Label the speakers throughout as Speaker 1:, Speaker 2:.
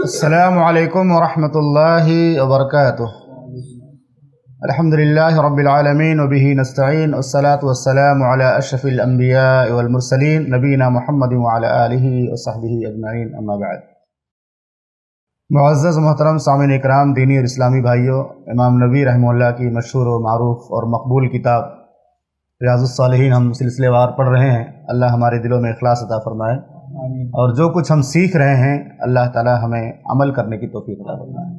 Speaker 1: السلام علیکم ورحمۃ اللہ وبرکاتہ۔ الحمدللہ رب العالمین وبہ نستعین والصلاة والسلام علی اشرف الانبیاء والمرسلین نبینا محمد وعلی آلہ وصحبہ اجمعین، اما بعد۔ معزز محترم سامعین اکرام، دینی اور اسلامی بھائیوں، امام نووی رحمہ اللہ کی مشہور و معروف اور مقبول کتاب ریاض الصالحین ہم سلسلے وار پڑھ رہے ہیں۔ اللہ ہمارے دلوں میں اخلاص عطا فرمائے، اور جو کچھ ہم سیکھ رہے ہیں اللہ تعالی ہمیں عمل کرنے کی توفیق عطا فرمائے۔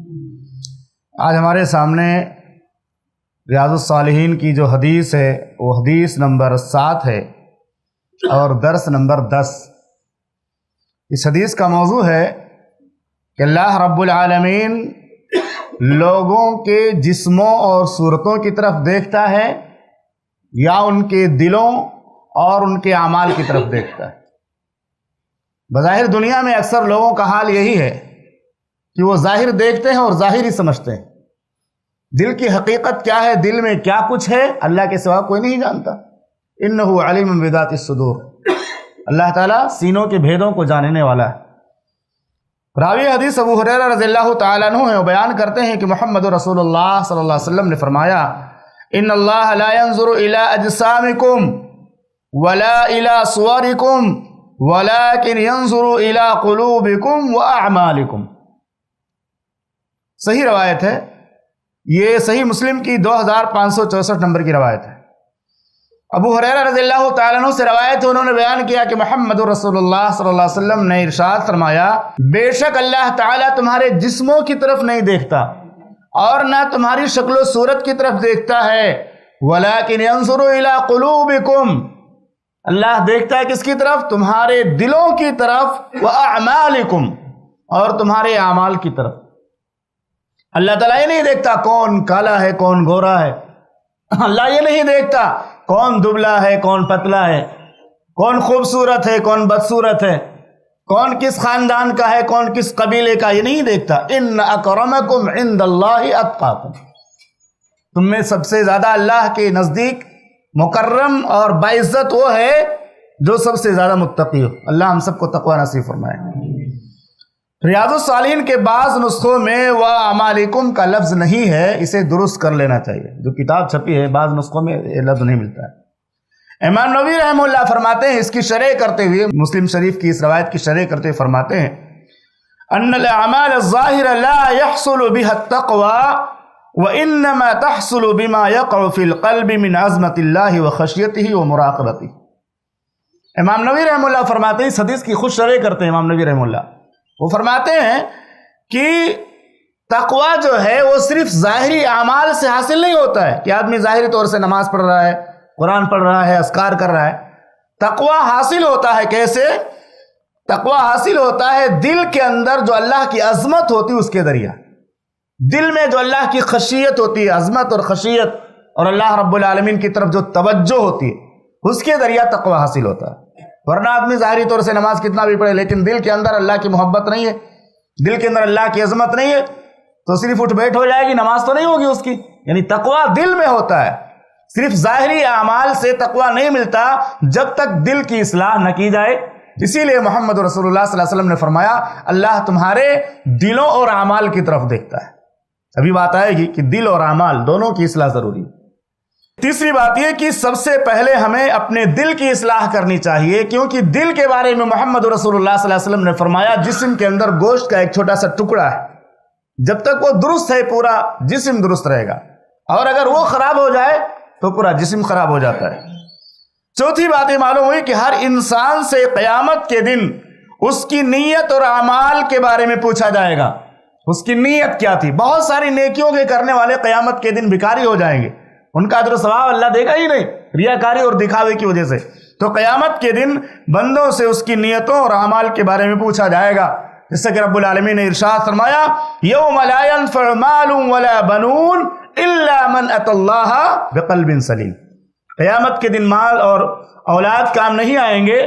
Speaker 1: آج ہمارے سامنے ریاض الصالحین کی جو حدیث ہے وہ حدیث نمبر 7 ہے اور درس نمبر 10۔ اس حدیث کا موضوع ہے کہ اللہ رب العالمین لوگوں کے جسموں اور صورتوں کی طرف دیکھتا ہے یا ان کے دلوں اور ان کے اعمال کی طرف دیکھتا ہے۔ بظاہر دنیا میں اکثر لوگوں کا حال یہی ہے کہ وہ ظاہر دیکھتے ہیں اور ظاہر ہی سمجھتے ہیں۔ دل کی حقیقت کیا ہے، دل میں کیا کچھ ہے، اللہ کے سوا کوئی نہیں جانتا۔ انہ علیم بذات الصدور، اللہ تعالیٰ سینوں کے بھیدوں کو جاننے والا ہے۔ راوی حدیث ابو ہریرہ رضی اللہ تعالیٰ عنہ ہیں، وہ بیان کرتے ہیں کہ محمد رسول اللہ صلی اللہ علیہ وسلم نے فرمایا، ان اللہ لا ينظر الى اجسامکم ولا الى صورکم وَلَكِنْ يَنْظُرُ إِلَىٰ قُلُوبِكُمْ وَأَعْمَالِكُمْ۔ صحیح روایت ہے، یہ صحیح مسلم کی 2564 نمبر کی روایت ہے۔ ابو ہریرہ رضی اللہ تعالیٰ عنہ سے روایت ہے، انہوں نے بیان کیا کہ محمد رسول اللہ صلی اللہ علیہ وسلم نے ارشاد فرمایا، بے شک اللہ تعالیٰ تمہارے جسموں کی طرف نہیں دیکھتا اور نہ تمہاری شکل و صورت کی طرف دیکھتا ہے، وَلَكِنْ يَنْظُرُ إِلَىٰ قُلُوبِكُمْ، اللہ دیکھتا ہے کس کی طرف؟ تمہارے دلوں کی طرف، وَأَعْمَالِكُمْ، اور تمہارے اعمال کی طرف۔ اللہ تعالیٰ یہ نہیں دیکھتا کون کالا ہے کون گورا ہے، اللہ یہ نہیں دیکھتا کون دبلا ہے کون پتلا ہے، کون خوبصورت ہے کون بدصورت ہے، کون کس خاندان کا ہے کون کس قبیلے کا، یہ نہیں دیکھتا۔ ان اکرمکم عند اللہ اتقاکم، تم میں سب سے زیادہ اللہ کے نزدیک مکرم اور باعزت وہ ہے جو سب سے زیادہ متقی ہو۔ اللہ ہم سب کو تقوی نصیب فرمائے۔ ریاض الصالحین کے بعض نسخوں میں وَأَعْمَالِكُمْ کا لفظ نہیں ہے، اسے درست کر لینا چاہیے۔ جو کتاب چھپی ہے بعض نسخوں میں یہ لفظ نہیں ملتا ہے۔ امام نووی رحمہ اللہ فرماتے ہیں، اس کی شرح کرتے ہوئے، مسلم شریف کی اس روایت کی شرح کرتے ہوئے فرماتے ہیں، ان الاعمال الظاہرہ لا يحصل بها التقوى وَإِنَّمَا تَحْصُلُ بِمَا يَقْعُ فِي الْقَلْبِ مِنْ عَظْمَةِ اللَّهِ وَخَشْيَتِهِ وَمُرَاقَبَتِهِ۔ امام نووی رحمہ اللہ فرماتے ہیں، اس حدیث کی خود شرح کرتے ہیں امام نووی رحمہ اللہ، وہ فرماتے ہیں کہ تقوی جو ہے وہ صرف ظاہری اعمال سے حاصل نہیں ہوتا ہے کہ آدمی ظاہری طور سے نماز پڑھ رہا ہے، قرآن پڑھ رہا ہے، اذکار کر رہا ہے۔ تقوی حاصل ہوتا ہے کیسے؟ تقوی حاصل ہوتا ہے دل کے اندر جو اللہ کی عظمت ہوتی ہے اس کے ذریعہ، دل میں جو اللہ کی خشیت ہوتی ہے، عظمت اور خشیت، اور اللہ رب العالمین کی طرف جو توجہ ہوتی ہے اس کے ذریعہ تقوی حاصل ہوتا ہے۔ ورنہ آدمی ظاہری طور سے نماز کتنا بھی پڑھے لیکن دل کے اندر اللہ کی محبت نہیں ہے، دل کے اندر اللہ کی عظمت نہیں ہے، تو صرف اٹھ بیٹھ ہو جائے گی، نماز تو نہیں ہوگی اس کی۔ یعنی تقوی دل میں ہوتا ہے، صرف ظاہری اعمال سے تقوی نہیں ملتا جب تک دل کی اصلاح نہ کی جائے۔ اسی لیے محمد رسول اللہ صلی اللہ علیہ وسلم نے فرمایا، اللہ تمہارے دلوں اور اعمال کی طرف دیکھتا ہے۔ ابھی بات آئے گی کہ دل اور اعمال دونوں کی اصلاح ضروری ہے۔ تیسری بات یہ کہ سب سے پہلے ہمیں اپنے دل کی اصلاح کرنی چاہیے، کیونکہ دل کے بارے میں محمد رسول اللہ صلی اللہ علیہ وسلم نے فرمایا، جسم کے اندر گوشت کا ایک چھوٹا سا ٹکڑا ہے، جب تک وہ درست ہے پورا جسم درست رہے گا، اور اگر وہ خراب ہو جائے تو پورا جسم خراب ہو جاتا ہے۔ چوتھی بات یہ معلوم ہوئی کہ ہر انسان سے قیامت کے دن اس کی نیت اور اعمال کے بارے میں پوچھا جائے گا، اس کی نیت کیا تھی۔ بہت ساری نیکیوں کے کرنے والے قیامت کے دن بھکاری ہو جائیں گے، ان کا اجر و ثواب اللہ دے گا ہی نہیں، ریاکاری اور دکھاوے کی وجہ سے۔ تو قیامت کے دن بندوں سے اس کی نیتوں اور اعمال کے بارے میں پوچھا جائے گا، جس سے کہ رب العالمین نے ارشاد فرمایا، یوم لا ينفع مال ولا بنون الا من اتى الله بقلب سلیم۔ قیامت کے دن مال اور اولاد کام نہیں آئیں گے،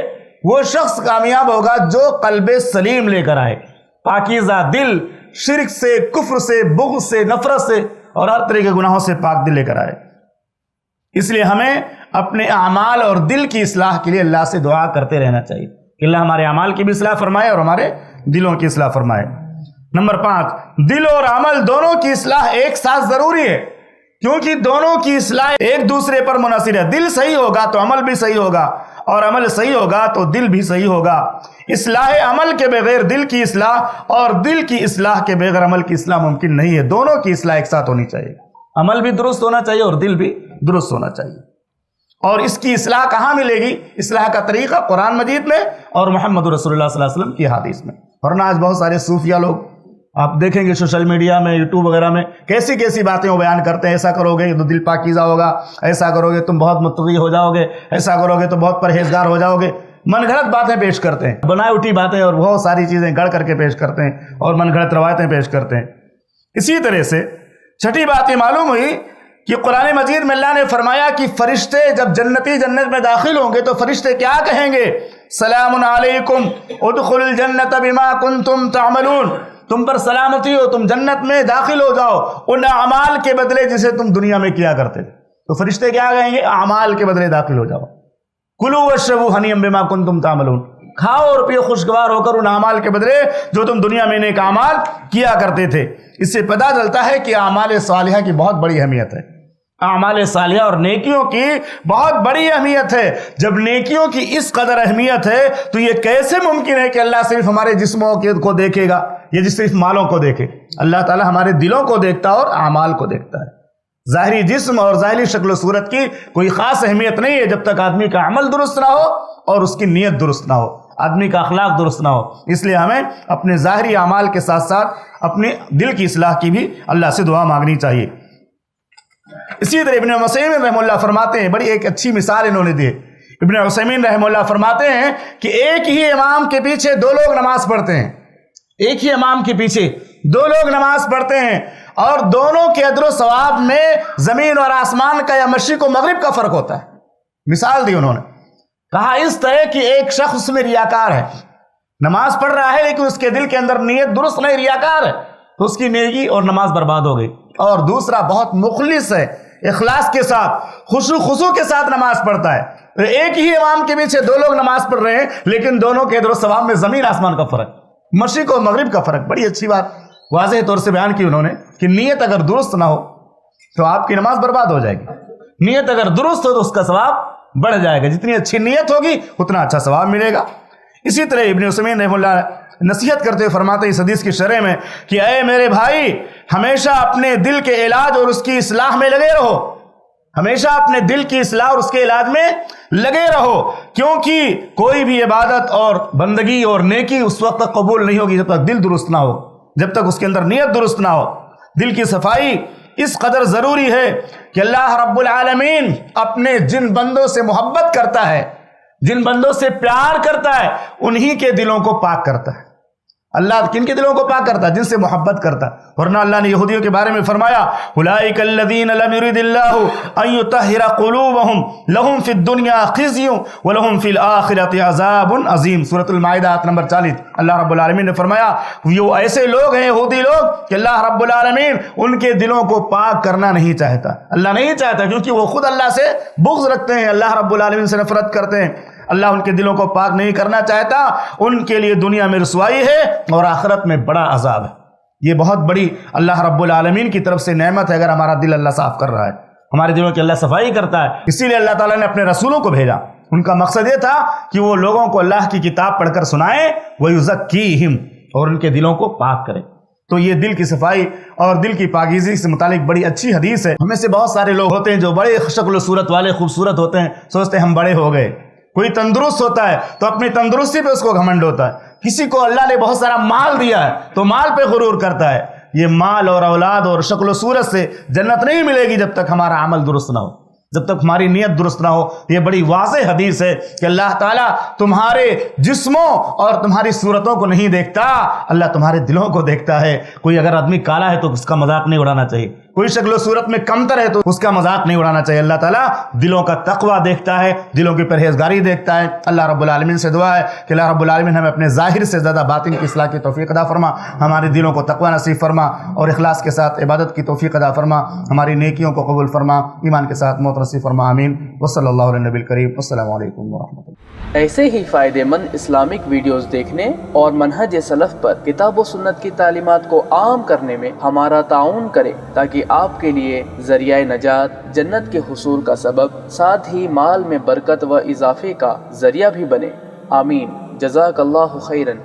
Speaker 1: وہ شخص کامیاب ہوگا جو قلب سلیم لے کر آئے، پاکیزہ دل، شرک سے، کفر سے، بغض سے، نفرت سے اور ہر طرح کے گناہوں سے پاک دل لے کر آئے۔ اس لیے ہمیں اپنے اعمال اور دل کی اصلاح کے لیے اللہ سے دعا کرتے رہنا چاہیے کہ اللہ ہمارے اعمال کی بھی اصلاح فرمائے اور ہمارے دلوں کی اصلاح فرمائے۔ نمبر 5، دل اور عمل دونوں کی اصلاح ایک ساتھ ضروری ہے، کیونکہ دونوں کی اصلاح ایک دوسرے پر منحصر ہے۔ دل صحیح ہوگا تو عمل بھی صحیح ہوگا، اور عمل صحیح ہوگا تو دل بھی صحیح ہوگا۔ اصلاح عمل کے بغیر دل کی اصلاح اور دل کی اصلاح کے بغیر عمل کی اصلاح ممکن نہیں ہے۔ دونوں کی اصلاح ایک ساتھ ہونی چاہیے، عمل بھی درست ہونا چاہیے اور دل بھی درست ہونا چاہیے۔ اور اس کی اصلاح کہاں ملے گی؟ اصلاح کا طریقہ قرآن مجید میں اور محمد رسول اللہ صلی اللہ علیہ وسلم کی حدیث میں۔ ورنہ آج بہت سارے صوفیہ لوگ آپ دیکھیں گے سوشل میڈیا میں، یوٹیوب وغیرہ میں کیسی کیسی باتیں وہ بیان کرتے ہیں، ایسا کرو گے تو دل پاکیزہ ہوگا، ایسا کرو گے تم بہت متقی ہو جاؤ گے، ایسا کرو گے تو بہت پرہیزگار ہو جاؤ گے۔ من گھڑت باتیں پیش کرتے ہیں، بنائی اٹھی باتیں اور بہت ساری چیزیں گڑھ کر کے پیش کرتے ہیں اور من گھڑت روایتیں پیش کرتے ہیں۔ اسی طرح سے چھٹی بات یہ معلوم ہوئی کہ قرآن مجید میں اللہ نے فرمایا کہ فرشتے جب جنتی جنت میں داخل ہوں گے تو فرشتے کیا کہیں گے؟ سلام علیکم ادخلوا الجنت بما کنتم تعملون، تم پر سلامتی ہو، تم جنت میں داخل ہو جاؤ ان اعمال کے بدلے جسے تم دنیا میں کیا کرتے تھے۔ تو فرشتے کیا کہیں گے؟ اعمال کے بدلے داخل ہو جاؤ۔ کلوا واشربوا ہنیئا بما کنتم تعملون، کھاؤ اور پیو خوشگوار ہو کر ان اعمال کے بدلے جو تم دنیا میں نیک اعمال کیا کرتے تھے۔ اس سے پتہ چلتا ہے کہ اعمال صالحہ کی بہت بڑی اہمیت ہے، اعمال صالحہ اور نیکیوں کی بہت بڑی اہمیت ہے۔ جب نیکیوں کی اس قدر اہمیت ہے تو یہ کیسے ممکن ہے کہ اللہ صرف ہمارے جسموں کو دیکھے گا یا صرف مالوں کو دیکھے؟ اللہ تعالیٰ ہمارے دلوں کو دیکھتا ہے اور اعمال کو دیکھتا ہے۔ ظاہری جسم اور ظاہری شکل و صورت کی کوئی خاص اہمیت نہیں ہے جب تک آدمی کا عمل درست نہ ہو اور اس کی نیت درست نہ ہو، آدمی کا اخلاق درست نہ ہو۔ اس لیے ہمیں اپنے ظاہری اعمال کے ساتھ ساتھ اپنے دل کی اصلاح کی بھی اللہ سے دعا مانگنی چاہیے۔ اسی طرح ابن عثیمین رحمہ اللہ فرماتے ہیں، بڑی ایک اچھی مثال انہوں نے دی۔ ابن عثیمین رحمہ اللہ فرماتے ہیں کہ ایک ہی امام کے پیچھے دو لوگ نماز پڑھتے ہیں، ایک ہی امام کے پیچھے دو لوگ نماز پڑھتے ہیں اور دونوں کے اجر و ثواب میں زمین اور آسمان کا یا مشرق و مغرب کا فرق ہوتا ہے۔ مثال دی انہوں نے، کہا اس طرح کہ ایک شخص اس میں ریاکار ہے، نماز پڑھ رہا ہے لیکن اس کے دل کے اندر نیت درست نہیں، ریاکار ہے، تو اس کی نیکی اور نماز برباد ہو گئی۔ اور دوسرا بہت مخلص ہے، اخلاص کے ساتھ خضوع کے ساتھ نماز پڑھتا ہے۔ ایک ہی امام کے پیچھے دو لوگ نماز پڑھ رہے ہیں لیکن دونوں کے اجر و ثواب میں زمین آسمان کا فرق، مشرق اور مغرب کا فرق۔ بڑی اچھی بات واضح طور سے بیان کی انہوں نے کہ نیت اگر درست نہ ہو تو آپ کی نماز برباد ہو جائے گی، نیت اگر درست ہو تو اس کا ثواب بڑھ جائے گا، جتنی اچھی نیت ہوگی اتنا اچھا ثواب ملے گا۔ اسی طرح ابن عثیمین رحمہ اللہ نصیحت کرتے ہوئے فرماتے ہیں اس حدیث کی شرح میں کہ اے میرے بھائی، ہمیشہ اپنے دل کے علاج اور اس کی اصلاح میں لگے رہو، ہمیشہ اپنے دل کی اصلاح اور اس کے علاج میں لگے رہو، کیونکہ کوئی بھی عبادت اور بندگی اور نیکی اس وقت تک قبول نہیں ہوگی جب تک دل درست نہ ہو، جب تک اس کے اندر نیت درست نہ ہو۔ دل کی صفائی اس قدر ضروری ہے کہ اللہ رب العالمین اپنے جن بندوں سے محبت کرتا ہے، جن بندوں سے پیار کرتا ہے، انہی کے دلوں کو پاک کرتا ہے۔ اللہ کن کے دلوں کو پاک کرتا ہے؟ جن سے محبت کرتا ہے۔ ورنہ اللہ نے یہودیوں کے بارے میں فرمایا اولئک الذین لم یرد اللہ ان یطہر قلوبہم لہم فی الدنیا خزی ولہم فی الآخرۃ عذاب عظیم، سورۃ المائدہ آیت نمبر 40۔ اللہ رب العالمین نے فرمایا وہ ایسے لوگ ہیں یہودی لوگ کہ اللہ رب العالمین ان کے دلوں کو پاک کرنا نہیں چاہتا، اللہ نہیں چاہتا، کیونکہ وہ خود اللہ سے بغض رکھتے ہیں، اللہ رب العالمین سے نفرت کرتے ہیں۔ اللہ ان کے دلوں کو پاک نہیں کرنا چاہتا، ان کے لیے دنیا میں رسوائی ہے اور آخرت میں بڑا عذاب ہے۔ یہ بہت بڑی اللہ رب العالمین کی طرف سے نعمت ہے اگر ہمارا دل اللہ صاف کر رہا ہے، ہمارے دلوں کی اللہ صفائی کرتا ہے۔ اسی لیے اللہ تعالیٰ نے اپنے رسولوں کو بھیجا، ان کا مقصد یہ تھا کہ وہ لوگوں کو اللہ کی کتاب پڑھ کر سنائیں، وَيُزَكِّيهِمْ، اور ان کے دلوں کو پاک کریں۔ تو یہ دل کی صفائی اور دل کی پاکیزگی سے متعلق بڑی اچھی حدیث ہے۔ ہمیں سے بہت سارے لوگ ہوتے ہیں جو بڑے شکل و صورت والے خوبصورت ہوتے ہیں، سوچتے ہیں ہم بڑے ہو گئے۔ کوئی تندرست ہوتا ہے تو اپنی تندرستی پہ اس کو گھمنڈ ہوتا ہے، کسی کو اللہ نے بہت سارا مال دیا ہے تو مال پہ غرور کرتا ہے۔ یہ مال اور اولاد اور شکل و صورت سے جنت نہیں ملے گی جب تک ہمارا عمل درست نہ ہو، جب تک ہماری نیت درست نہ ہو۔ یہ بڑی واضح حدیث ہے کہ اللہ تعالیٰ تمہارے جسموں اور تمہاری صورتوں کو نہیں دیکھتا، اللہ تمہارے دلوں کو دیکھتا ہے۔ کوئی اگر آدمی کالا ہے تو اس کا مذاق نہیں اڑانا چاہیے، کوئی شکل و صورت میں کمتر ہے تو اس کا مذاق نہیں اڑانا چاہیے. اللہ تعالیٰ دلوں کا تقوی دیکھتا ہے, دلوں کی پرہیزگاری دیکھتا ہے. اللہ رب العالمین سے دعا ہے کہ اللہ رب العالمین ہمیں اپنے ظاہر سے زیادہ باطن کی اصلاح کی توفیق عطا فرما, ہمارے دلوں کو تقوی نصیب فرما اور اخلاص کے ساتھ عبادت کی توفیق عطا فرما, ہماری نیکیوں کو قبول فرما, ایمان کے ساتھ موت نصیب فرما. آمین. وصلی اللہ علیہ نبی الکریم. السلام علیکم ورحمۃ اللہ.
Speaker 2: ایسے ہی فائدہ مند اسلامک ویڈیوز دیکھنے اور منہج سلف پر کتاب و سنت کی تعلیمات کو عام کرنے میں ہمارا تعاون کریں تاکہ آپ کے لیے ذریعہ نجات, جنت کے حصول کا سبب, ساتھ ہی مال میں برکت و اضافے کا ذریعہ بھی بنے. آمین. جزاک اللہ خیرن.